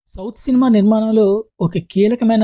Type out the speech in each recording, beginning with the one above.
South cinema నిర్మాణంలో ఒక కీలకమైన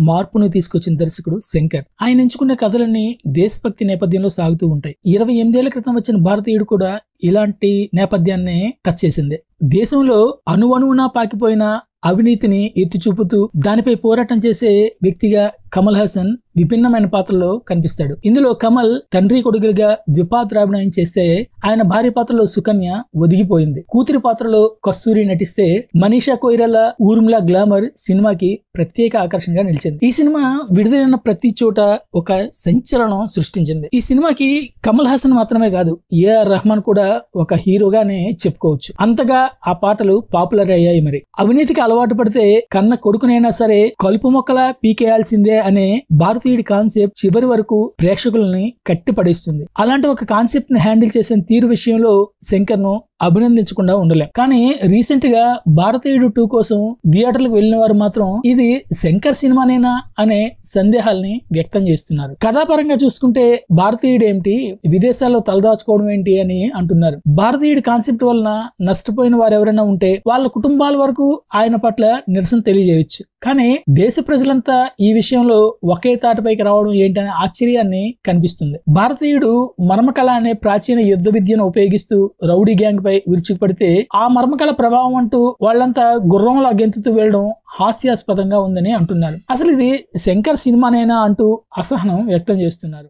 మార్పును తీసుకొచ్చిన దర్శకుడు శంకర్. ఆయన ఎంచుకున్న కథలన్నీ దేశభక్తి నేపథ్యంలో సాగుతూ ఉంటాయి. 28 ఏళ్ల క్రితం వచ్చిన భారతీయుడు కూడా ఇలాంటి నేపథ్యాన్ని టచ్ చేసిందే. దేశంలో అణువణువున పాకిపోయిన అవినీతిని ఎత్తి చూపుతూ దానిపై పోరాటం చేసే వ్యక్తిగా కమల్ హాసన్ విభిన్నమైన పాత్రలో కనిపిస్తాడు. ఇందులో కమల్ తండ్రి కొడుకులుగా ద్విపాత్రాభినయం చేస్తే, ఆయన భార్య పాత్రలో సుకన్య ఒదిగిపోయింది. కూతురి పాత్రలో కస్తూరి నటిస్తే, మనీషా కొయిరాలా ఊర్మిళ గ్లామర్ సినిమాకి ప్రత్యేక ఆకర్షణగా నిలిచింది. ఈ సినిమా విడుదలైన ప్రతి చోట ఒక సంచలనం సృష్టించింది. ఈ సినిమాకి కమల్ హాసన్ మాత్రమే కాదు, ఏఆర్ రెహమాన్ కూడా ఒక హీరోగానే చెప్పుకోవచ్చు. అంతగా ఆ పాటలు పాపులర్ అయ్యాయి. మరి అవినీతికి అలవాటు పడితే కన్న కొడుకునైనా సరే కలుపు మొక్కలా పీకేయాల్సిందే అనే భారతీయుడి కాన్సెప్ట్ చివరి వరకు ప్రేక్షకులని కట్టిపడేస్తుంది. అలాంటి ఒక కాన్సెప్ట్ ని హ్యాండిల్ చేసిన తీరు విషయంలో శంకర్ ను అభినందించకుండా ఉండలేం. కానీ రీసెంట్ గా భారతీయుడు 2 కోసం థియేటర్లకు వెళ్లిన వారు మాత్రం ఇది శంకర్ సినిమానేనా అనే సందేహాల్ని వ్యక్తం చేస్తున్నారు. కథాపరంగా చూసుకుంటే భారతీయుడు ఏమిటి, విదేశాల్లో తలదాచుకోవడం ఏంటి అని అంటున్నారు. భారతీయుడి కాన్సెప్ట్ వలన నష్టపోయిన వారు ఎవరైనా ఉంటే వాళ్ళ కుటుంబాల వరకు ఆయన పట్ల నిరసన తెలియజేయవచ్చు. కానీ దేశ ప్రజలంతా ఈ విషయంలో ఒకే తాటిపైకి రావడం ఏంటనే ఆశ్చర్యాన్ని కనిపిస్తుంది. భారతీయుడు మర్మకళ అనే ప్రాచీన యుద్ధ విద్యను ఉపయోగిస్తూ రౌడీ గ్యాంగ్ పై విరుచుకుపడితే, ఆ మర్మకళ ప్రభావం అంటూ వాళ్ళంతా గుర్రంలా గెంతుతూ వెళ్లడం హాస్యాస్పదంగా ఉందని అంటున్నారు. అసలు ఇది శంకర్ సినిమానేనా అంటూ అసహనం వ్యక్తం చేస్తున్నారు.